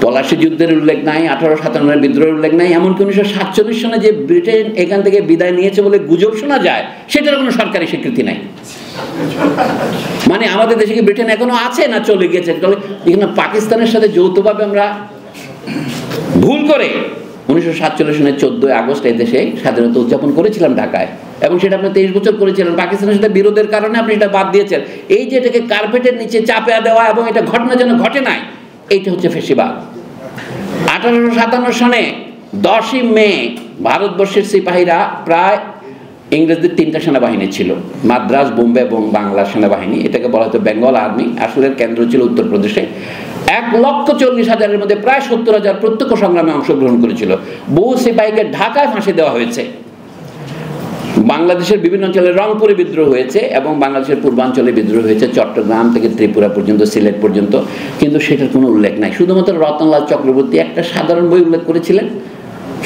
পলাশী যুদ্ধের উল্লেখ নাই, 1857 বিদ্রোহের উল্লেখ নাই, এমনকি 1947 সনে যে ব্রিটেন এখান থেকে বিদায় নিয়েছে বলে গুজব শোনা যায়, সেটার কোনো সরকারি স্বীকৃতি নাই। মানে আমাদের দেশে কি ব্রিটেন এখনো আছে না চলে গেছে? এখানে পাকিস্তানের সাথে যৌথভাবে আমরা ভুল করে 1947 সনের 14 আগস্ট এই দেশে স্বাধীনতা উদযাপন করেছিলাম ঢাকায়, এবং সেটা আপনি 23 বছর করেছিলেন। পাকিস্তানের সাথে বিরোধের কারণে আপনি এটা বাদ দিয়েছেন। এই যে এটাকে কার্পেটের নিচে চাপে দেওয়া এবং এটা ঘটনা যেন ঘটে নাই, এইটা হচ্ছে ফেসিবাদ। 1857 সনে 10ই মে ভারতবর্ষের সিপাহীরা, প্রায় ইংরেজদের 3টা সেনাবাহিনী ছিল, মাদ্রাজ, বোম্বে এবং বাংলা সেনাবাহিনী, এটাকে বলা হতো বেঙ্গল আর্মি, আসলে কেন্দ্র ছিল উত্তরপ্রদেশে। 1,40,000-এর মধ্যে প্রায় 70,000 প্রত্যক্ষ সংগ্রামে অংশগ্রহণ করেছিল। বহু সিপাহীকে ঢাকায় ফাঁসি দেওয়া হয়েছে। বাংলাদেশের বিভিন্ন অঞ্চলে রংপুরে বিদ্রোহ হয়েছে এবং বাংলাদেশের পূর্বাঞ্চলে বিদ্রোহ হয়েছে, চট্টগ্রাম থেকে ত্রিপুরা পর্যন্ত, সিলেট পর্যন্ত, কিন্তু সেটার কোনো উল্লেখ নাই। শুধুমাত্র রতনলাল চক্রবর্তী একটা সাধারণ বই উল্লেখ করেছিলেন,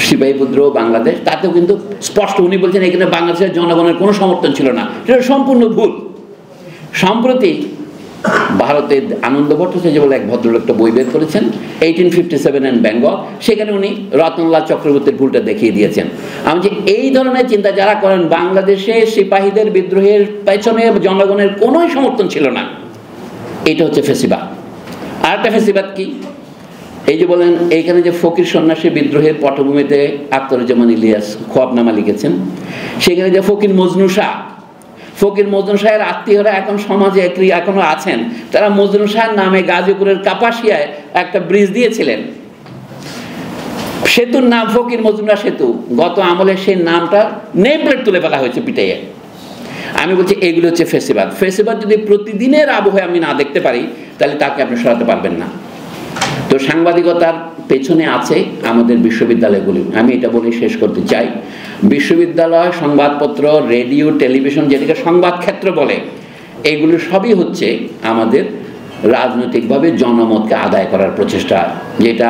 সিপাহী বিদ্রোহ বাংলাদেশ, তাতেও কিন্তু স্পষ্ট উনি বলছেন এখানে বাংলাদেশের জনগণের কোনো সমর্থন ছিল না। সেটা সম্পূর্ণ ভুল। সম্প্রতি ভারতের আনন্দ ভট্টাচার্য বলে এক ভদ্রলোক একটা বই বের করেছেন, 1857 অ্যান্ড বেঙ্গল, সেখানে উনি রতনলাল চক্রবর্তীর ভুলটা দেখিয়ে দিয়েছেন। আমি যে এই ধরনের চিন্তা যারা করেন, বাংলাদেশে সিপাহীদের বিদ্রোহের পেছনে জনগণের কোনোই সমর্থন ছিল না, এটা হচ্ছে ফেসিবাদ। আর একটা ফেসিবাদ কি? এই যে বলেন এইখানে যে ফকির সন্ন্যাসী বিদ্রোহের পটভূমিতে আখতারুজ্জামান ইলিয়াস খোয়াবনামা লিখেছেন, সেখানে যে ফকির মজনু শাহের আত্মীয়রা এখন সমাজে এখনো আছেন, তারা মজনু শাহের নামে গাজীপুরের কাপাসিয়ায় একটা ব্রিজ দিয়েছিলেন, সেতুর নাম ফকির মজনু সেতু। গত আমলে সেই নামটা নেম প্লেট তুলে ফেলা হয়েছে পিটাইয়ে। আমি বলছি এগুলো হচ্ছে ফেসিবাদ। ফেসিবাদ যদি প্রতিদিনের আবহে আমি না দেখতে পারি, তাহলে তাকে আপনি সরাতে পারবেন না। তো সাংবাদিকতার পেছনে আছে আমাদের বিশ্ববিদ্যালয়গুলি। আমি এটা বলে শেষ করতে চাই, বিশ্ববিদ্যালয়, সংবাদপত্র, রেডিও, টেলিভিশন, যেটাকে সংবাদ ক্ষেত্র বলে, এগুলো সবই হচ্ছে আমাদের রাজনৈতিকভাবে জনমতকে আদায় করার প্রচেষ্টা, যেটা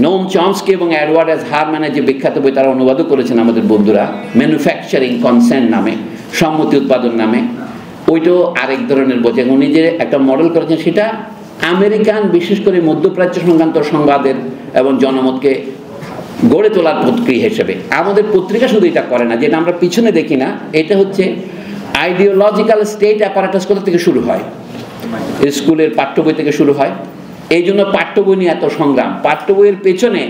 নোম চমস্কি এবং এডওয়ার্ড এস হারম্যানের যে বিখ্যাত বই তারা অনুবাদও করেছেন আমাদের বন্ধুরা, ম্যানুফ্যাকচারিং কনসেন্ট নামে, সম্মতি উৎপাদন নামে। ওইটাও আরেক ধরনের বই। উনি যে একটা মডেল করেছেন, সেটা আমেরিকান, বিশেষ করে মধ্যপ্রাচ্য সংক্রান্ত সংবাদের এবং জনমতকে গড়ে তোলার প্রক্রিয়া হিসেবে। আমাদের পত্রিকা শুধু এটা করে না, যেটা আমরা পিছনে দেখি না, এটা হচ্ছে আইডিওলজিক্যাল স্টেট অ্যাপারেটাস কোথা থেকে শুরু হয়, স্কুলের পাঠ্য বই থেকে শুরু হয়। এই জন্য পাঠ্য বই নিয়ে এত সংগ্রাম। পাঠ্য বইয়ের পেছনে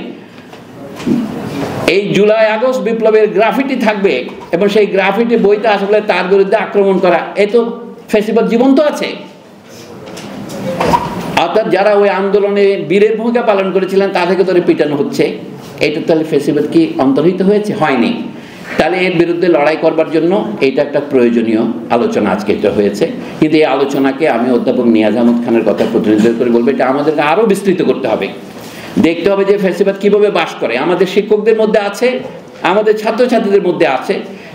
এই জুলাই আগস্ট বিপ্লবের গ্রাফিটি থাকবে, এবং সেই গ্রাফিটি বইটা আসলে তার বিরুদ্ধে আক্রমণ করা, এ তো ফেসিবাদ জীবন্ত আছে। অর্থাৎ যারা ওই আন্দোলনে বীরের ভূমিকা পালন করেছিলেন তাদেরকে ধরে পিটানো হচ্ছে। এটা তাহলে ফেসিবাদ কি অন্তর্হিত হয়েছে? হয়নি। তাহলে এর বিরুদ্ধে লড়াই করবার জন্য এটা একটা প্রয়োজনীয় আলোচনা আজকে এটা হয়েছে। কিন্তু এই আলোচনাকে আমি অধ্যাপক নিয়াজ আহমদ খানের কথা প্রতিনিধিত্ব করে বলবো, এটা আমাদেরকে আরও বিস্তৃত করতে হবে। দেখতে হবে যে ফেসিবাদ কীভাবে বাস করে। আমাদের শিক্ষকদের মধ্যে আছে, আমাদের ছাত্রছাত্রীদের মধ্যে আছে।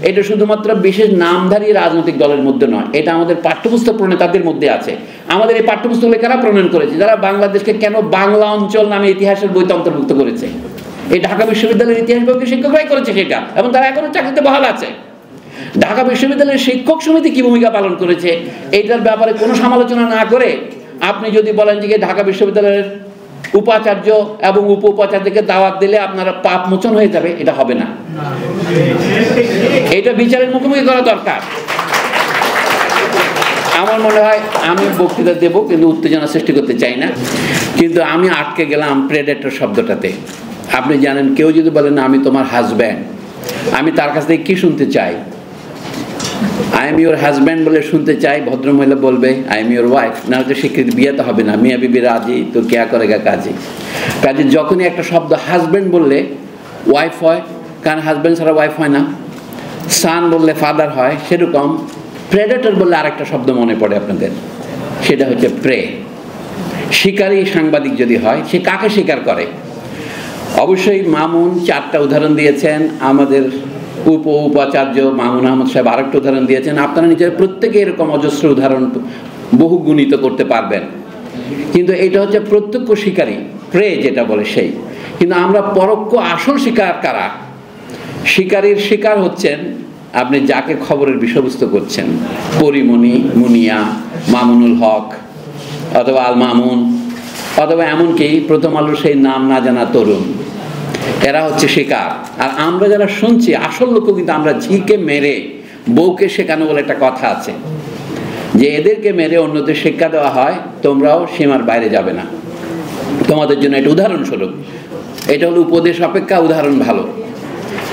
এটা শুধুমাত্র বিশেষ নামধারী রাজনৈতিক দলের মধ্যে নয়, এটা আমাদের পাঠ্যপুস্তক প্রণেতাদের মধ্যে আছে। আমাদের এই পাঠ্যপুস্তকগুলো কারা প্রণয়ন করেছে? যারা বাংলাদেশকে কেন বাংলা অঞ্চল নামে ইতিহাসের বইতে অন্তর্ভুক্ত করেছে। এই ঢাকা বিশ্ববিদ্যালয়ের ইতিহাস বইকে শিক্ষকরাই করেছে সেটা, এবং তারা এখনো চাকরিতে বহাল আছে। ঢাকা বিশ্ববিদ্যালয়ের শিক্ষক সমিতি কি ভূমিকা পালন করেছে, এইটার ব্যাপারে কোনো সমালোচনা না করে আপনি যদি বলেন যে ঢাকা বিশ্ববিদ্যালয়ের উপাচার্য এবং উপ উপাচার্যকে দাওয়াত দিলে আপনারা পাপ মোচন হয়ে যাবে, এটা হবে না। এটা বিচারের মুখোমুখি করা দরকার। আমার মনে হয় আমি বক্তৃতা দেব, কিন্তু উত্তেজনা সৃষ্টি করতে চাই না। কিন্তু আমি আটকে গেলাম প্রেডেটর শব্দটাতে। আপনি জানেন, কেউ যদি বলেন আমি তোমার হাজব্যান্ড, আমি তার কাছ থেকে কি শুনতে চাই? আই এম ইউর হাজব্যান্ড বলে শুনতে চাই। ভদ্রমহিলা বলবে আই এম ইউর ওয়াইফ, না হলে স্বীকৃতি বিয়ে তো হবে না। মিয়া বিবি রাজি তো কেয়া করেগা কাজী। কাজে যখনই একটা শব্দ হাজব্যান্ড বললে ওয়াইফ হয়, কারণ হাজব্যান্ড ছাড়া ওয়াইফ হয় না। সান বললে ফাদার হয়। সেরকম প্রেডেটর বললে আরেকটা শব্দ মনে পড়ে আপনাদের, সেটা হচ্ছে প্রে। শিকারী সাংবাদিক যদি হয়, সে কাকে শিকার করে? অবশ্যই মামুন 4টা উদাহরণ দিয়েছেন, আমাদের উপ উপাচার্য মামুন আহমদ সাহেব আরেকটা উদাহরণ দিয়েছেন। আপনারা নিজের প্রত্যেকে এরকম অজস্র উদাহরণ বহু গুণিত করতে পারবেন। কিন্তু এটা হচ্ছে প্রত্যক্ষ শিকারী, প্রে যেটা বলে সেই। কিন্তু আমরা পরোক্ষ আসল শিকার কারা? শিকারীর শিকার হচ্ছেন আপনি যাকে খবরের বিষয়বস্তু করছেন, পরিমণি, মুনিয়া, মামুনুল হক অথবা আল মামুন, অথবা এমনকি প্রথম আলোর সেই নাম না জানা তরুণ, এরা হচ্ছে শিকার। আর আমরা যারা শুনছি আসল লোক কিন্তু আমরা ঝিকে মেরে বউকে শেখানো বলে একটা কথা আছে, যে এদেরকে মেরে অন্যদের শিক্ষা দেওয়া হয় তোমরাও সীমার বাইরে যাবে না। তোমাদের জন্য এটা উদাহরণস্বরূপ, এটা হলো উপদেশ অপেক্ষা উদাহরণ ভালো।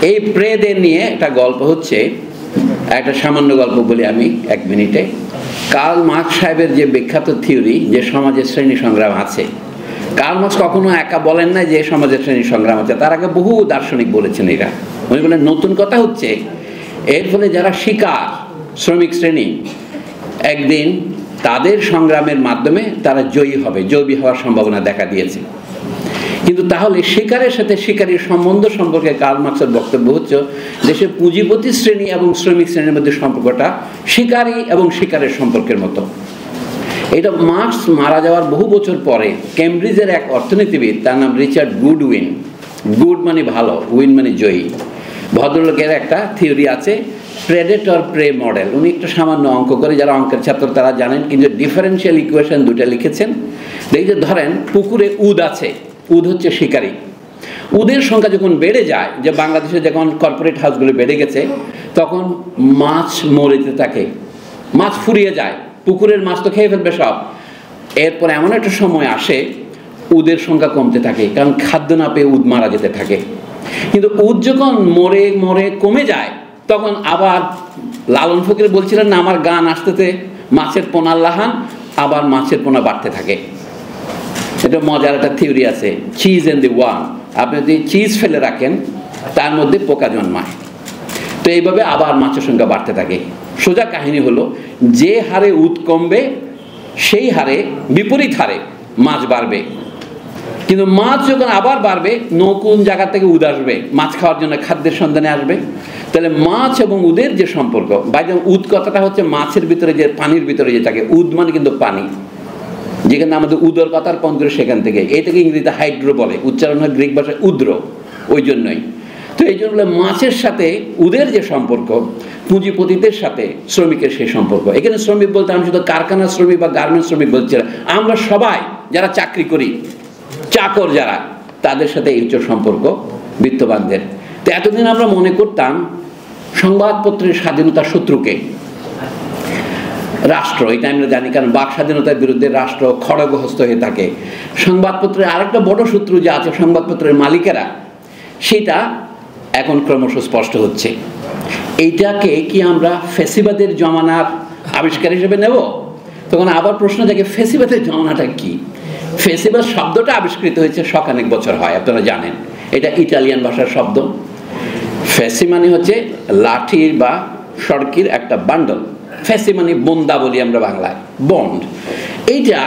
এই প্রেদের নিয়ে একটা গল্প হচ্ছে, একটা সামান্য গল্প বলি আমি 1 মিনিটে। কার্ল মার্কস সাহেবের যে বিখ্যাত থিওরি যে সমাজের শ্রেণী সংগ্রাম আছে, কার্ল মার্কস কখনো একা বলেন না যে সমাজের শ্রেণী সংগ্রাম আছে, তার আগে বহু দার্শনিক বলেছেন এটা। উনি বলেন নতুন কথা হচ্ছে এর ফলে যারা শিকার শ্রমিক শ্রেণী একদিন তাদের সংগ্রামের মাধ্যমে তারা জয়ী হবে, জয়ী হওয়ার সম্ভাবনা দেখা দিয়েছে। কিন্তু তাহলে শিকারের সাথে শিকারীর সম্বন্ধ সম্পর্কে কার্ল মার্কসের বক্তব্য হচ্ছে দেশের পুঁজিপতি শ্রেণী এবং শ্রমিক শ্রেণীর মধ্যে সম্পর্কটা শিকারী এবং শিকারের সম্পর্কের মতো। এটা মার্কস মারা যাওয়ার বহু বছর পরে কেমব্রিজের এক অর্থনীতিবিদ, তার নাম রিচার্ড গুডউইন, গুড মানে ভালো, উইন মানে জয়ী, ভদ্রলোকের একটা থিওরি আছে প্রেডেটর প্রে মডেল। উনি একটু সামান্য অঙ্ক করে, যারা অঙ্কের ছাত্র তারা জানেন, কিন্তু ডিফারেন্সিয়াল ইকুয়েশন দুটা লিখেছেন। এই যে ধরেন পুকুরে উদ আছে, উদ হচ্ছে শিকারী, উদের সংখ্যা যখন বেড়ে যায়, যে বাংলাদেশে যখন কর্পোরেট হাউসগুলো বেড়ে গেছে তখন মাছ মরিতে থাকে, মাছ ফুরিয়ে যায়, পুকুরের মাছ তো খেয়ে ফেলবে সব। এরপর এমন একটা সময় আসে উদের সংখ্যা কমতে থাকে, কারণ খাদ্য না পেয়ে উদ মারা যেতে থাকে। কিন্তু উদ যখন মরে মরে কমে যায় তখন আবার লালন ফকির বলছিলেন না, আমার গান আসতেতে মাছের পোনার লাহান, আবার মাছের পোনা বাড়তে থাকে। এটা মজার একটা থিওরি আছে, চিজ এন্ড দি ওয়ার্ম। আপনি যদি চিজ ফেলে রাখেন তার মধ্যে পোকা জন্মায়, তো এইভাবে আবার মাছের সংখ্যা বাড়তে থাকে। সোজা কাহিনী হলো যে হারে উদ কমবে সেই হারে বিপরীত হারে মাছ বাড়বে। কিন্তু মাছ যখন আবার বাড়বে নতুন জায়গা থেকে উদ আসবে, মাছ খাওয়ার জন্য খাদ্যের সন্ধানে আসবে। তাহলে মাছ এবং উদের যে সম্পর্ক, বাইরে উদ কথাটা হচ্ছে মাছের ভিতরে যে পানির ভিতরে যে থাকে, উদ মানে কিন্তু পানি, যেখানে আমাদের উদর কথার পন্থ সেখান থেকে, এই থেকে ইংরেজিতে হাইড্রো বলে, উচ্চারণ হয় গ্রিক ভাষায় উদ্র, ওই জন্যই। তো এই জন্য মাছের সাথে উদের যে সম্পর্ক, পুঁজিপতিদের সাথে শ্রমিকের সেই সম্পর্ক। এখানে শ্রমিক বলতে আমি শুধু কারখানা শ্রমিক বা গার্মেন্টস শ্রমিক বলছি না, আমরা সবাই যারা চাকরি করি, চাকর যারা, তাদের সাথে এই হচ্ছে সম্পর্ক বিত্তবানদের। তো এতদিন আমরা মনে করতাম সংবাদপত্রের স্বাধীনতার শত্রুকে রাষ্ট্র, এটা আমরা জানি, কারণ বাক স্বাধীনতার বিরুদ্ধে রাষ্ট্র খড়গহস্ত হয়ে থাকে। সংবাদপত্রের আরেকটা বড় শত্রু যে আছে সংবাদপত্রের মালিকেরা, সেটা এখন ক্রমশ স্পষ্ট হচ্ছে। এইটাকে কি আমরা ফেসিবাদের জমানার আবিষ্কার হিসেবে নেব? তখন আবার প্রশ্ন জাগে ফেসিবাদের জমানাটা কি? ফেসিবাদ শব্দটা আবিষ্কৃত হয়েছে শখানেক বছর হয়, আপনারা জানেন। এটা ইটালিয়ান ভাষার শব্দ। ফেসি মানে হচ্ছে লাঠির বা সড়কির একটা বান্ডল, ফেসি মানে বন্দা বলি আমরা বাংলায়, বন্ড। এইটা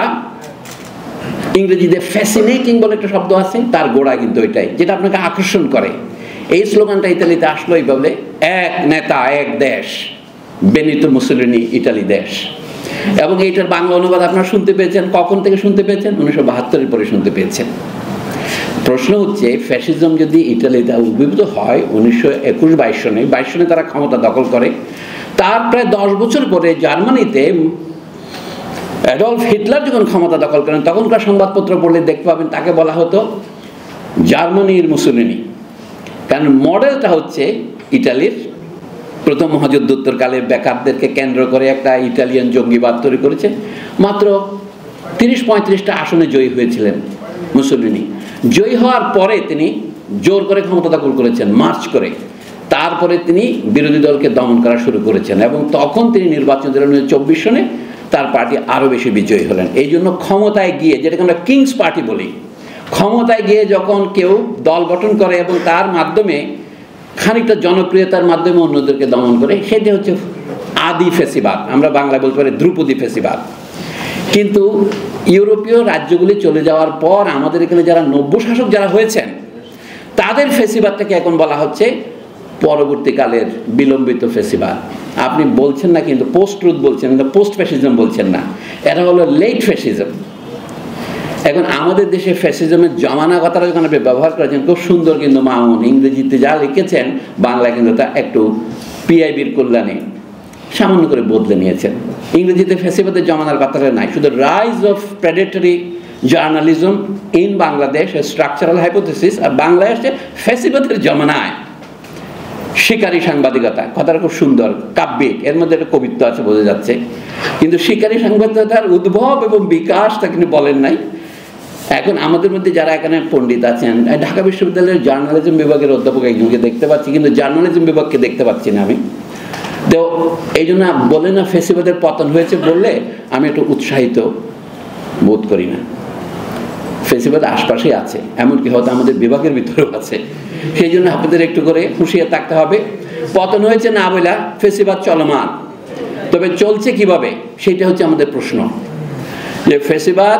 ইংরেজিতে ফ্যাসিনেটিং বলে একটা শব্দ আছে, তার গোড়া কিন্তু ওইটাই, যেটা আপনাকে আকর্ষণ করে। এই স্লোগানটা ইতালিতে আসলো এইভাবে, এক নেতা এক দেশ, বেনিতো মুসোলিনি ইটালি দেশ। এবং এইটার বাংলা অনুবাদ আপনারা শুনতে পেয়েছেন, কখন থেকে শুনতে পেয়েছেন? 1972-এর পরে শুনতে পেয়েছেন। প্রশ্ন হচ্ছে ফ্যাসিজম যদি ইটালিতে উদ্ভূত হয় 1921-22 সনে, 22 সনে তারা ক্ষমতা দখল করে, তার প্রায় 10 বছর পরে জার্মানিতে অ্যাডলফ হিটলার যখন ক্ষমতা দখল করেন, তখনকার সংবাদপত্র পড়লে দেখতে পাবেন তাকে বলা হতো জার্মানির মুসোলিনি। কারণ মডেলটা হচ্ছে ইটালির প্রথম মহাযুদ্ধোত্তরকালে বেকারদেরকে কেন্দ্র করে একটা ইটালিয়ান জঙ্গিবাদ তৈরি করেছে। মাত্র 30-35টা আসনে জয়ী হয়েছিলেন মুসোলিনি। জয়ী হওয়ার পরে তিনি জোর করে ক্ষমতা দখল করেছেন, মার্চ করে। তারপরে তিনি বিরোধী দলকে দমন করা শুরু করেছেন এবং তখন তিনি নির্বাচন দিলেন 1924 সনে, তার পার্টি আরও বেশি বিজয়ী হলেন। এই জন্য ক্ষমতায় গিয়ে, যেটাকে আমরা কিংস পার্টি বলি, ক্ষমতায় গিয়ে যখন কেউ দল গঠন করে এবং তার মাধ্যমে খানিকটা জনপ্রিয়তার মাধ্যমে অন্যদেরকে দমন করে, সেটা হচ্ছে আদি ফেসিবাদ, আমরা বাংলায় বলতে পারি ধ্রুপদী ফেসিবাদ। কিন্তু ইউরোপীয় রাজ্যগুলি চলে যাওয়ার পর আমাদের এখানে যারা নব্য শাসক যারা হয়েছেন, তাদের ফেসিবাদটাকে এখন বলা হচ্ছে পরবর্তীকালের বিলম্বিত ফেসিবাদ। আপনি বলছেন না কিন্তু পোস্ট ট্রুথ বলছেন, কিন্তু পোস্ট ফ্যাসিজম বলছেন না, এটা হলো লেট ফ্যাসিজম। এখন আমাদের দেশে ফ্যাসিজমের জমানা কথাটা যখন আপনি ব্যবহার করেছেন, খুব সুন্দর কিন্তু মামুন ইংরেজিতে যা লিখেছেন, বাংলা কিন্তু তা একটু পিআইবির কল্যাণে সামান্য করে বদলে নিয়েছেন। ইংরেজিতে ফ্যাসিবাদের জমানার কথাটা নাই, শুধু rise of predatory journalism in Bangladesh structural hypothesis, আর বাংলায় আসছে ফ্যাসিবাদের জমানায় শিকারী সাংবাদিকতা। কথাটা খুব সুন্দর, কাব্যিক, এর মধ্যে একটা কবিত্ব আছে বোঝা যাচ্ছে, কিন্তু শিকারী সাংবাদিকতার উদ্ভব এবং বিকাশ তা কিন্তু বলেন নাই। এখন আমাদের মধ্যে যারা এখানে পণ্ডিত আছেন, ঢাকা বিশ্ববিদ্যালয়ের জার্নালিজম বিভাগের অধ্যাপক একজনকে দেখতে পাচ্ছি, কিন্তু জার্নালিজম বিভাগকে দেখতে পাচ্ছি না আমি। তো এই জন্য বলে না ফ্যাসিবাদের পতন হয়েছে বললে আমি একটু উৎসাহিত বোধ করি না। ফ্যাসিবাদ আশপাশেই আছে, এমনকি হয়তো আমাদের বিভাগের ভিতরেও আছে। সেই জন্য আপনাদের একটু করে হুঁশিয়ার থাকতে হবে। পতন হয়েছে না বলা, ফ্যাসিবাদ চলমান, তবে চলছে কিভাবে সেটা হচ্ছে আমাদের প্রশ্ন। যে ফ্যাসিবাদ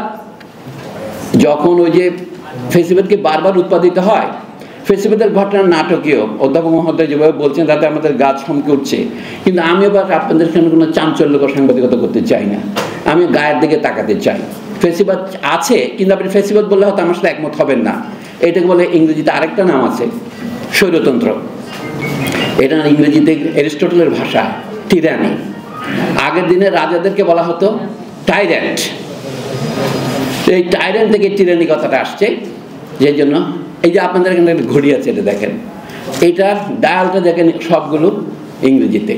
যখন ওই যে ফ্যাসিবাদকে বারবার উৎপাদিত হয়, ফ্যাসিবাদের ঘটনা নাটকীয়, অধ্যাপক মহোদয় যেভাবে বলছেন তাতে আমাদের গা চমকে উঠছে, কিন্তু আমি আবার আপনাদের সামনে কোনো চাঞ্চল্যকর সাংবাদিকতা করতে চাই না, আমি গায়ের দিকে তাকাতে চাই। ফ্যাসিবাদ আছে, কিন্তু আপনি ফ্যাসিবাদ বললে হয়তো আমার সাথে একমত হবেন না। এটাকে বলে ইংরেজিতে আরেকটা নাম আছে, স্বৈরতন্ত্র। এটা ইংরেজিতে অ্যারিস্টটলের ভাষা টিরানি। আগের দিনে রাজাদেরকে বলা হতো টাইরেন্ট। এই টাইরেন্ট থেকে টিরানি কথাটা আসছে, যে জন্য এই যে আপনাদের এখানে ঘড়ি আছে, এটা দেখেন, এইটার ডায়ালটা দেখেন সবগুলো ইংরেজিতে,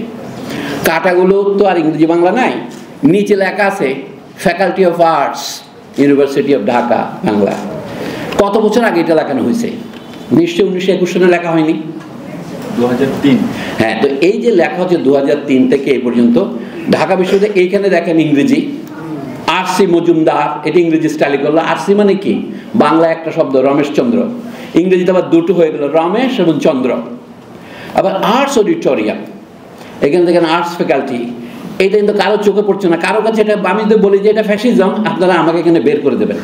কাটাগুলো তো আর ইংরেজি বাংলা নাই। নিচে লেখা আছে faculty of arts, university of Dhaka, Bangla. কত বছর আগে এটা লেখানো হয়েছে? নিশ্চয়ই 1921 সালে লেখা হয়নি, 2003। হ্যাঁ, তো এই যে লেখা হচ্ছে 2003 থেকে এই পর্যন্ত ঢাকা বিশ্ববিদ্যালয়। এইখানে দেখেন ইংরেজি আরসি মজুমদার, এটা ইংরেজি স্টাইলে করলো। আরসি মানে কি? বাংলা একটা শব্দ রমেশচন্দ্র, ইংরেজিতে আবার দুটো হয়ে গেল, রমেশ এবং চন্দ্র। আবার আর্টস অডিটোরিয়াম, এখানে দেখেন আর্টস ফ্যাকাল্টি। এটা কিন্তু কারো চোখে পড়ছে না, কারো কাছে এটা, আমি যদি বলি যে এটা ফ্যাসিজম, আপনারা আমাকে এখানে বের করে দেবেন,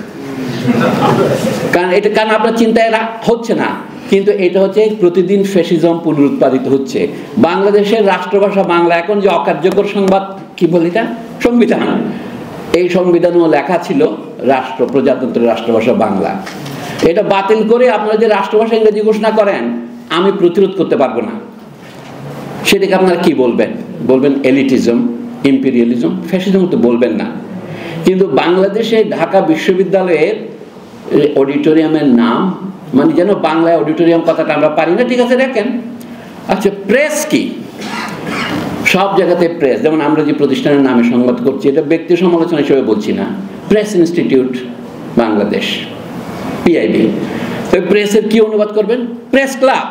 কারণ আপনার চিন্তায় হচ্ছে না। কিন্তু এটা হচ্ছে প্রতিদিন ফ্যাসিজম পুনরুৎপাদিত হচ্ছে। বাংলাদেশের রাষ্ট্রভাষা বাংলা, এখন যে অকার্যকর সংবাদ কি বলি এটা সংবিধান, এই সংবিধানও লেখা ছিল প্রজাতন্ত্রের রাষ্ট্রভাষা বাংলা। এটা বাতিল করে আপনারা যে রাষ্ট্রভাষা ইংরেজি ঘোষণা করেন, আমি প্রতিরোধ করতে পারবো না। সেটাকে আপনারা কি বলবেন? বলবেন এলিটিজম, ইম্পেরিয়ালিজম, ফ্যাসিজম তো বলবেন না। কিন্তু বাংলাদেশে ঢাকা বিশ্ববিদ্যালয়ের অডিটোরিয়ামের নাম, মানে যেন বাংলায় অডিটোরিয়াম কথাটা আমরা পারি না, ঠিক আছে দেখেন। আচ্ছা, প্রেস কি? সব জায়গাতে প্রেস, যেমন আমরা যে প্রতিষ্ঠানের নামে সংবাদ করছি, এটা ব্যক্তি সমালোচনা হিসেবে বলছি না, প্রেস ইনস্টিটিউট বাংলাদেশ, পিআইবি। তো প্রেসের কি অনুবাদ করবেন? Press club.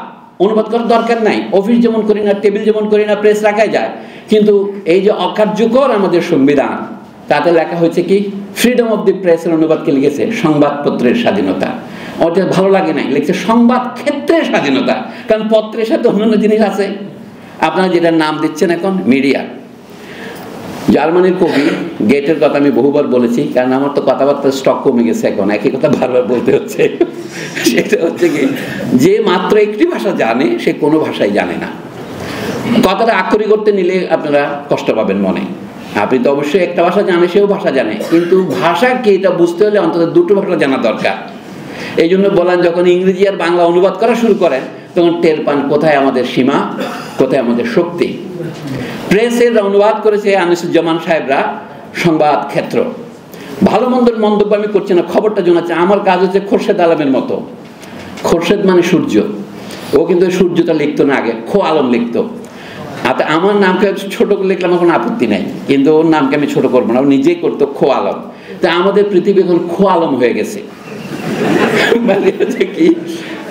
অনুবাদ করার দরকার নাই, অফিস যেমন করি না, টেবিল যেমন করি না, প্রেস রাখাই যায়। কিন্তু এই যে অকার্যকর আমাদের সংবিধান, তাতে লেখা হয়েছে কি? ফ্রিডম অফ দি প্রেসের অনুবাদকে লিখেছে সংবাদপত্রের স্বাধীনতা। ওটা ভালো লাগে নাই, লিখছে সংবাদ ক্ষেত্রের স্বাধীনতা, কারণ পত্রের সাথে অন্যান্য জিনিস আছে। আপনারা যেটা নাম দিচ্ছেন এখন মিডিয়া। জার্মানির কবি গেটের কথা আমি বহুবার বলেছি, কারণ আমার তো কথাবার্তার স্টক কমে গেছে, এখন একই কথা বারবার বলতে হচ্ছে। সেটা হচ্ছে কি, যে মাত্র একটি ভাষা জানে সে কোনো ভাষাই জানে না। কথাটা আক্ষরিক করতে নিলে আপনারা কষ্ট পাবেন মনে। আপনি তো অবশ্যই একটা ভাষা জানে, সেও ভাষা জানে, কিন্তু ভাষা কি এটা বুঝতে হলে অন্তত দুটো ভাষা জানা দরকার। এই জন্য বলেন, যখন ইংরেজি আর বাংলা অনুবাদ করা শুরু করেন, তখন টের পান কোথায় আমাদের সীমা, কোথায় আমাদের শক্তি। প্রেসের অনুবাদ করেছে আনিসুজ্জামান সাহেবরা সংবাদ ক্ষেত্র। ভালো মন্দের মন্তব্য আমি করছি না, খবরটা জানাচ্ছি। আমার কাজ হচ্ছে খোরশেদ আলমের মতো। খোরশেদ মানে সূর্য, ও কিন্তু সূর্যটা লিখতো না, আগে খো আলম লিখতো। আমার নামকে ছোট করে লিখলাম, এখন আপত্তি নাই, কিন্তু ওর নামকে আমি ছোট করবো না, ও নিজেই করতো খো আলম। তা আমাদের পৃথিবী এখন খো আলম হয়ে গেছে। মানে হচ্ছে কি,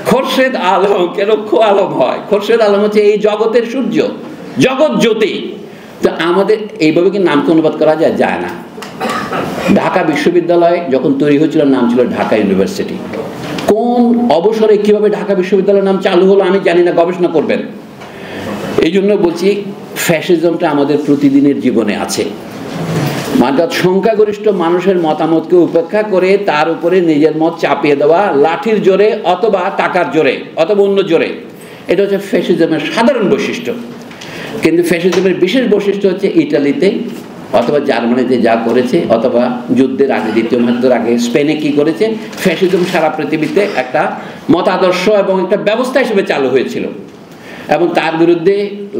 খোরশেদ আলম কেন খো আলম হয়? খোরশেদ আলম হচ্ছে এই জগতের সূর্য, জগৎ জ্যোতি। তো আমাদের এইভাবে কি নামকে অনুবাদ করা যায়? যায় না। ঢাকা বিশ্ববিদ্যালয় যখন তৈরি হয়েছিল, নাম ছিল ঢাকা ইউনিভার্সিটি। কোন অবসরে কিভাবে ঢাকা বিশ্ববিদ্যালয়ের নাম চালু হলো আমি জানি না, গবেষণা করবেন। এই জন্য বলছি, ফ্যাসিজমটা আমাদের প্রতিদিনের জীবনে আছে। অর্থাৎ সংখ্যাগরিষ্ঠ মানুষের মতামতকে উপেক্ষা করে তার উপরে নিজের মত চাপিয়ে দেওয়া, লাঠির জোরে অথবা টাকার জোরে অথবা অন্য জোরে, এটা হচ্ছে ফ্যাসিজমের সাধারণ বৈশিষ্ট্য। কিন্তু ফ্যাসিজমের বিশেষ বৈশিষ্ট্য হচ্ছে ইটালিতে অথবা জার্মানিতে যা করেছে, অথবা যুদ্ধের আগে, দ্বিতীয় মহাযুদ্ধের আগে স্পেনে কি করেছে। ফ্যাসিজম সারা পৃথিবীতে একটা মতাদর্শ এবং একটা ব্যবস্থা হিসেবে চালু হয়েছিল, এবং তার বিরুদ্ধে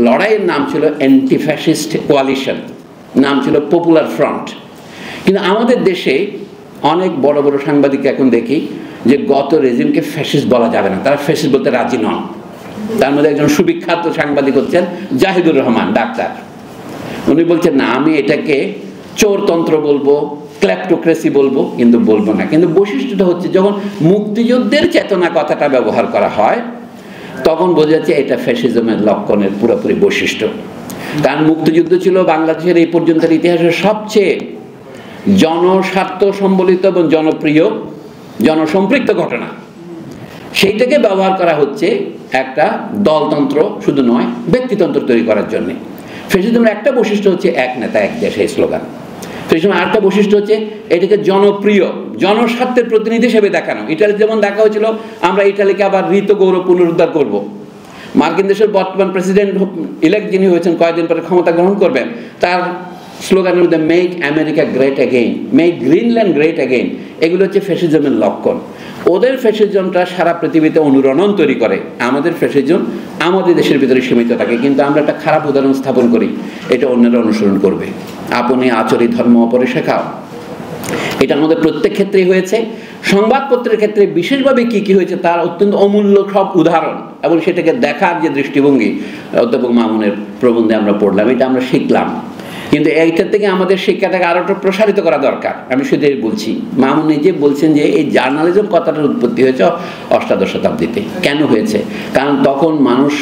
লড়াইয়ের নাম ছিল অ্যান্টি ফ্যাসিস্ট কোয়ালিশন, নাম ছিল পপুলার ফ্রন্ট। কিন্তু আমাদের দেশে অনেক বড় বড় সাংবাদিক এখন দেখি যে গত রেজিমকে ফ্যাসিস্ট বলা যাবে না, তারা ফ্যাসিস্ট বলতে রাজি নন। তার মধ্যে একজন সুবিখ্যাত সাংবাদিক হচ্ছেন জাহিদুর রহমান ডাক্তার। উনি বলছেন না, আমি এটাকে চোরতন্ত্র বলবো, ক্ল্যাপ্টোক্রেসি বলবো, কিন্তু বলবো না। কিন্তু বৈশিষ্ট্যটা হচ্ছে যখন মুক্তিযুদ্ধের চেতনা কথাটা ব্যবহার করা হয় তখন বোঝা যাচ্ছে এটা ফ্যাসিজমের লক্ষণের পুরোপুরি বৈশিষ্ট্য। কারণ মুক্তিযুদ্ধ ছিল বাংলাদেশের এই পর্যন্ত ইতিহাসের সবচেয়ে জনস্বার্থ সম্বলিত এবং জনপ্রিয় জনসম্পৃক্ত ঘটনা। সেইটাকে ব্যবহার করা হচ্ছে একটা দলতন্ত্র শুধু নয়, ব্যক্তিতন্ত্র তৈরি করার জন্য। ফ্যাসিজমের একটা বৈশিষ্ট্য হচ্ছে এক নেতা এক দেশ, এই স্লোগান। ফ্যাসিজমের আরেকটা বৈশিষ্ট্য হচ্ছে এটাকে জনপ্রিয় জনস্বার্থের প্রতিনিধি হিসেবে দেখানো। ইটালি যেমন দেখা হয়েছিল আমরা ইটালিকে আবার ঋত গৌরব পুনরুদ্ধার করব। মার্কিন দেশের বর্তমান প্রেসিডেন্ট ইলেক্ট যিনি হয়েছেন কয়েকদিন পরে ক্ষমতা গ্রহণ করবেন, তার স্লোগানের মধ্যে make America great again, make Greenland great again, এগুলো হচ্ছে ফ্যাসিজমের লক্ষণ। ওদের ফ্যাসিজমটা সারা পৃথিবীতে অনুরণন তৈরি করে, আমাদের ফ্যাসিজম আমাদের দেশের ভিতরে সীমিত থাকে। কিন্তু আমরা একটা খারাপ উদাহরণ স্থাপন করি, এটা অন্যরা অনুসরণ করবে। আপনি আচরি ধর্ম অপরে শেখাও, এটা আমাদের প্রত্যেক ক্ষেত্রেই হয়েছে। সংবাদপত্রের ক্ষেত্রে বিশেষভাবে কি কি হয়েছে তার অত্যন্ত অমূল্য সব উদাহরণ, এবং সেটাকে দেখার যে দৃষ্টিভঙ্গি অধ্যাপক মামুনের প্রবন্ধে আমরা পড়লাম, এটা আমরা শিখলাম। কিন্তু এইটার থেকে আমাদের শিক্ষাটাকে আরো একটু প্রসারিত করা দরকার। আমি শুধু বলছি, মামুন নিজে বলছেন যে এই জার্নালিজম কথাটার উৎপত্তি হয়েছে অষ্টাদশ শতাব্দীতে। কেন হয়েছে? কারণ তখন মানুষ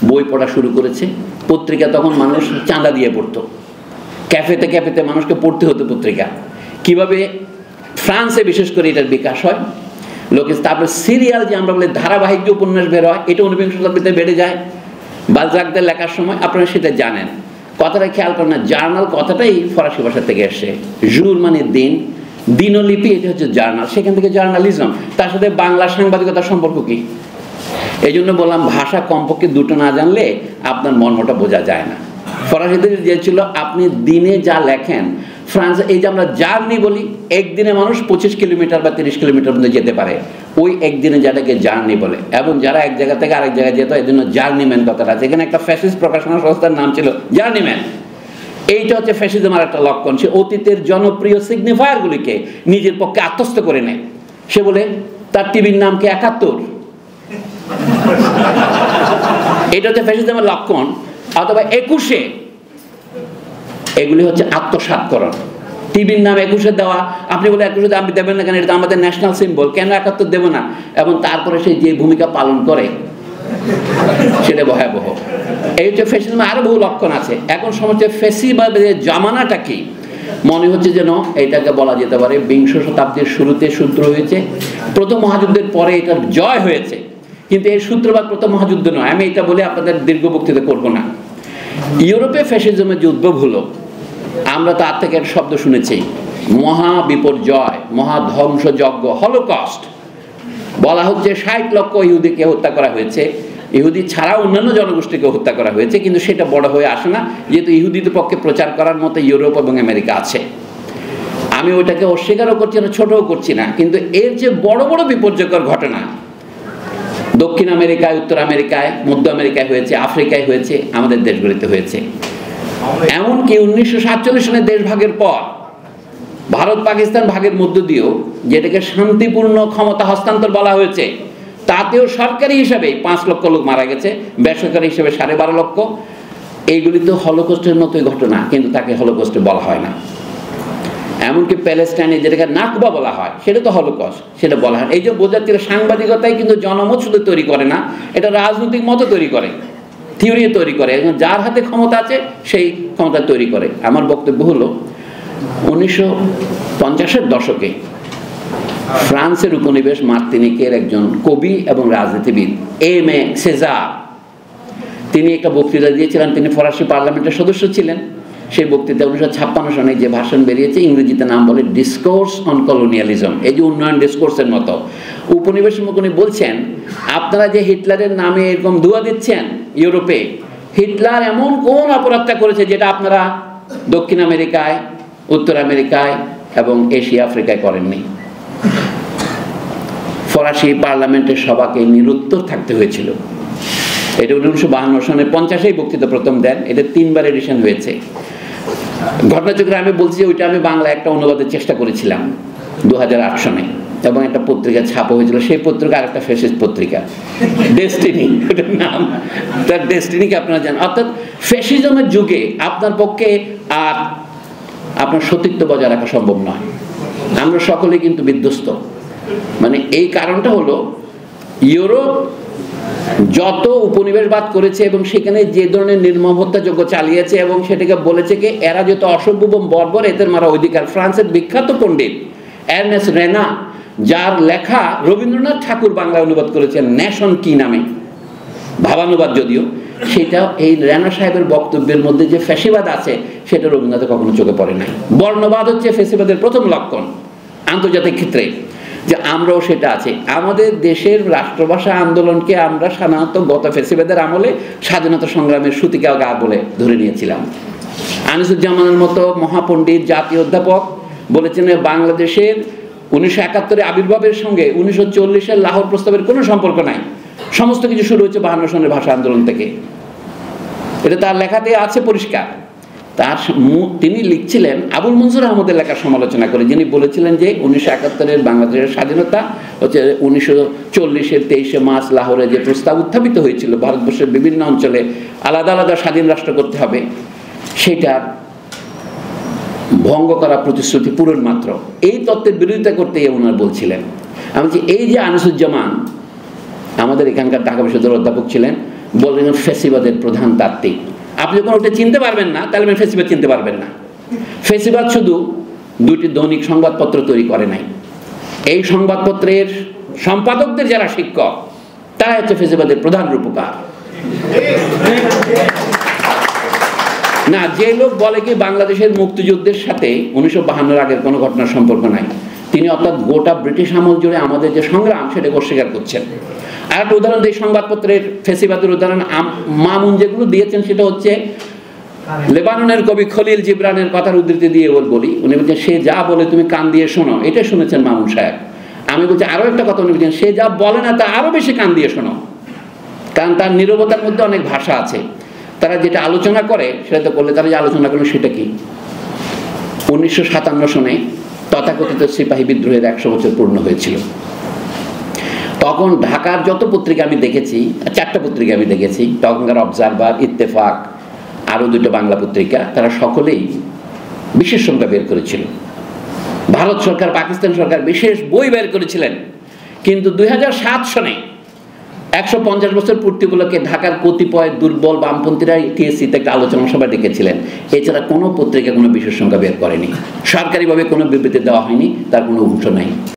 বই পড়া শুরু করেছে, পত্রিকা তখন মানুষ চাঁদা দিয়ে পড়তো, ক্যাফেতে ক্যাফেতে মানুষকে পড়তে হতো পত্রিকা। কিভাবে ফ্রান্সে বিশেষ করে এটার বিকাশ হয়, লোকে তারপরে সিরিয়াল যে আমরা বলি ধারাবাহিক যে উপন্যাস বের হয়, এটা ঊনবিংশ শতাব্দীতে বেড়ে যায় বালজাকদের লেখার সময়। আপনারা সেটা জানেন, কথাটা খেয়াল করেন না, জার্নাল কথাটাই ফরাসি ভাষা থেকে এসছে। জুর মানে দিন, দিনলিপি, এটা হচ্ছে জার্নাল, সেখান থেকে জার্নালিজম। তার সাথে বাংলা সাংবাদিকতার সম্পর্ক কি? এই জন্য বললাম ভাষা কমপক্ষে দুটো না জানলে আপনার মর্মটা বোঝা যায় না। ফরাসিদের যে ছিল আপনি দিনে যা লেখেন, ফ্রান্সে এই যে আমরা জার্নি বলি, একদিনে মানুষ 25 কিলোমিটার বা 30 কিলোমিটার মধ্যে যেতে পারে, ওই একদিনে যেটাকে জার্নি বলে। এবং যারা এক জায়গা থেকে আরেক জায়গায় যেত, এই জন্য জার্নিম্যান কথাটা আছে। এখানে একটা ফ্যাসিস্ট প্রকাশনা সংস্থার নাম ছিল জার্নিম্যান। এইটা হচ্ছে ফ্যাসিজমের একটা লক্ষণ। সে অতীতের জনপ্রিয় সিগনিফায়ারগুলিকে নিজের পক্ষে আত্মস্থ করে নেয়। সে বলে তার টিভির নাম কি 71, এটা হচ্ছে ফ্যাসিজমের লক্ষণ। অথবা 21, এগুলি হচ্ছে আত্মসাৎকরণ। টিভির নাম 21 দেওয়া, আপনি বলে 21 আপনি দেবেন না কেন, এটা আমাদের ন্যাশনাল সিম্বল, কেন 71 দেব না? এবং তারপরে সে যে ভূমিকা পালন করে সেটা ভয়াবহ। এই হচ্ছে ফ্যাসিজমের আরো বহু লক্ষণ আছে। এখন সমস্ত ফ্যাসিবাদের জামানাটা কি? মনে হচ্ছে যেন এটাকে বলা যেতে পারে বিংশ শতাব্দীর শুরুতে সূত্র হয়েছে, প্রথম মহাযুদ্ধের পরে এটার জয় হয়েছে। কিন্তু এই সূত্রপাত প্রথম মহাযুদ্ধ নয়, আমি এটা বলে আপনাদের দীর্ঘ বক্তৃতা করবো না। ইউরোপে ফ্যাসিজমের যে উদ্ভব হলো, আমরা তার থেকে একটা শব্দ শুনেছি, মহা বিপর্যয়, মহাধ্বংসযজ্ঞ, হলোকস্ট। বলা হচ্ছে 60 লক্ষ ইহুদিকে হত্যা করা হয়েছে, ইহুদি ছাড়া অন্যান্য জনগোষ্ঠীকে হত্যা করা হয়েছে। কিন্তু সেটা বড় হয়ে আসে না, যেহেতু ইহুদিদের পক্ষে প্রচার করার মতো ইউরোপ এবং আমেরিকা আছে। আমি ওইটাকে অস্বীকারও করছি না, ছোটও করছি না। কিন্তু এর যে বড় বড় বিপর্যয়কর ঘটনা দক্ষিণ আমেরিকায়, উত্তর আমেরিকায়, মধ্য আমেরিকায় হয়েছে, আফ্রিকায় হয়েছে, আমাদের দেশগুলিতে হয়েছে। এমনকি 1947 সালের দেশ ভাগের পর ভারত পাকিস্তান ভাগের মধ্য দিয়েও, যেটাকে শান্তিপূর্ণ ক্ষমতা হস্তান্তর বলা হয়েছে, তাতেও সরকারি হিসাবে 5 লক্ষ লোক মারা গেছে, বেসরকারি হিসেবে 12.5 লক্ষ। এইগুলি তো হলোকস্টের মতোই ঘটনা, কিন্তু তাকে হলোকস্টে বলা হয় না। এমনকি প্যালেস্টাইনে যেটাকে নাকবা বলা হয়, সেটা তো হলোকস্ট, সেটা বলা হয়। এই যে বোঝাচ্ছিল, সাংবাদিকতায় কিন্তু জনমত শুধু তৈরি করে না, এটা রাজনৈতিক মতো তৈরি করে, থিওরি তৈরি করে। যার হাতে ক্ষমতা আছে সেই ক্ষমতা তৈরি করে। আমার বক্তব্য হলো 1950-এর দশকে ফ্রান্সের উপনিবেশ মার্তিনিকের একজন কবি এবং রাজনীতিবিদ এমে সেজার, তিনি একটা বক্তৃতা দিয়েছিলেন। তিনি ফরাসি পার্লামেন্টের সদস্য ছিলেন। সেই বক্তৃতা 1956 সনে যে ভাষণ বেরিয়েছে, ইংরেজিতে নাম বলে ডিসকোর্স অন কলোনিয়ালিজম, এই যে উন্নয়ন ডিসকোর্সের মতো। উপনিবেশের মুখ উনি বলছেন, আপনারা যে হিটলারের নামে এরকম দুয়া দিচ্ছেন ইউরোপে, হিটলার এমন কোন অপরাধটা করেছে যেটা আপনারা দক্ষিণ আমেরিকায়, উত্তর আমেরিকায় এবং এশিয়া আফ্রিকায় করেননি? ফরাসি পার্লামেন্টের সভাকে নিরুত্তর থাকতে হয়েছিল। এটা 1952 সনে 50-এই বক্তৃতা প্রথম দেন। এটা 3বার এডিশন হয়েছে। ঘটনাচক্রে আমি বলছি যে ওইটা আমি বাংলা একটা অনুবাদের চেষ্টা করেছিলাম। 2008 সনে, এবং একটা পত্রিকা ছাপা হয়েছিল। সেই পত্রিকা আরেকটা ফ্যাসিস্ট পত্রিকা, ডেস্টিনি, ওটার নাম তার ডেস্টিনিকে আপনারা জানেন। অর্থাৎ ফ্যাসিজমের যুগে আপনার পক্ষে আর আপনার সতীত্ব বজায় রাখা সম্ভব নয়। আমরা সকলেই কিন্তু বিধ্বস্ত। মানে এই কারণটা হলো ইউরোপ যত উপনিবেশবাদ করেছে এবং সেখানে যে ধরনের নির্মম হত্যাযজ্ঞ চালিয়েছে এবং সেটাকে বলেছে কি এরা যত অসভ্য এবং বর্বর, এদের মারা অধিকার। ফ্রান্সের বিখ্যাত পণ্ডিত এর্নেস্ট রেনা, যার লেখা রবীন্দ্রনাথ ঠাকুর বাংলা অনুবাদ করেছেন নেশন কি নামে, ভাবানুবাদ যদিও, সেটা এই রেনা সাহেবের বক্তব্যের মধ্যে যে ফ্যাসিবাদ আছে সেটা রবীন্দ্রনাথের কখনো চোখে পড়ে নাই। বর্ণবাদ হচ্ছে ফ্যাসিবাদের প্রথম লক্ষণ আন্তর্জাতিক ক্ষেত্রে, যে আমরাও সেটা আছে। আমাদের দেশের রাষ্ট্রভাষা আন্দোলনকে আমরা সাধারণত গত ফ্যাসিবাদের আমলে স্বাধীনতা সংগ্রামের সূতিকা গা বলে ধরে নিয়েছিলাম। আনিসুজ্জামানের মতো মহাপণ্ডিত জাতীয় অধ্যাপক বলেছেন বাংলাদেশের 1971 আবির্ভাবের সঙ্গে 1940 লাহোর প্রস্তাবের কোনো সম্পর্ক নাই, সমস্ত কিছু শুরু হচ্ছে 52 সনের ভাষা আন্দোলন থেকে। এটা তার লেখাতে আছে পরিষ্কার। তিনি লিখছিলেন আবুল মনসুর আহমদের লেখার সমালোচনা করে, যিনি বলেছিলেন যে 1971 বাংলাদেশের স্বাধীনতা হচ্ছে 1940 23 মার্চ লাহোরে যে প্রস্তাব উত্থাপিত হয়েছিল ভারতবর্ষের বিভিন্ন অঞ্চলে আলাদা আলাদা স্বাধীন রাষ্ট্র করতে হবে, সেটার ভঙ্গ করা প্রতিশ্রুতি পূরণ মাত্র। এই তত্ত্বের বিরোধিতা করতে ওনার বলছিলেন। আমি বলছি এই যে আনিসুজ্জামান আমাদের এখানকার ঢাকা বিশ্ববিদ্যালয়ের অধ্যাপক ছিলেন, বললেন ফ্যাসিবাদের প্রধান তাত্ত্বিক। আপনি যখন ওটা চিনতে পারবেন না তাহলে আপনি ফ্যাসিবাদ চিনতে পারবেন না। ফ্যাসিবাদ শুধু দুইটি দৈনিক সংবাদপত্র তৈরি করে নাই, এই সংবাদপত্রের সম্পাদকদের যারা শিক্ষক তারা হচ্ছে ফ্যাসিবাদের প্রধান রূপকার। না, যে লোক বলে কি বাংলাদেশের মুক্তিযুদ্ধের সাথে 1952 আগের কোনো ঘটনার সম্পর্ক নাই, তিনি অর্থাৎ গোটা ব্রিটিশ আমল জুড়ে আমাদের যে সংগ্রাম সেটাকে অস্বীকার করছেন। আর একটা উদাহরণ এই সংবাদপত্রের ফ্যাসিবাদের উদাহরণ মামুন যেগুলো দিয়েছেন সেটা হচ্ছে লেবাননের কবি খলিল জিবরানের কথার উদ্ধৃতি দিয়ে ওর বলি। উনি বলছেন সে যা বলে তুমি কান দিয়ে শোনো, এটা শুনেছেন মামুন সাহেব। আমি বলছি আরো একটা কথা, উনি বলছেন সে যা বলে না তা আরো বেশি কান দিয়ে শোনো, কারণ তার নীরবতার মধ্যে অনেক ভাষা আছে। তারা যেটা আলোচনা করে সেটা তো করলে তারা যে আলোচনা করেন সেটা কি 1957 সনে তথাকথিত সিপাহী বিদ্রোহের 100 বছর পূর্ণ হয়েছিল। তখন ঢাকার যত পত্রিকা আমি দেখেছি, 4টা পত্রিকা আমি দেখেছি, তখনকার অবজারভার, ইত্তেফাক, আরো 2টো বাংলা পত্রিকা, তারা সকলেই বিশেষ সংখ্যা বের করেছিল। ভারত সরকার, পাকিস্তান সরকার বিশেষ বই বের করেছিলেন। কিন্তু 2007 সনে 150 বছর পূর্তি উপলক্ষে ঢাকার কতিপয় দুর্বল বামপন্থীরা টিএসসিতে একটা আলোচনা সভা ডেকেছিলেন। এছাড়া কোনো পত্রিকা কোনো বিশেষ সংখ্যা বের করেনি, সরকারিভাবে কোনো বিবৃতি দেওয়া হয়নি, তার কোনো অংশ নাই।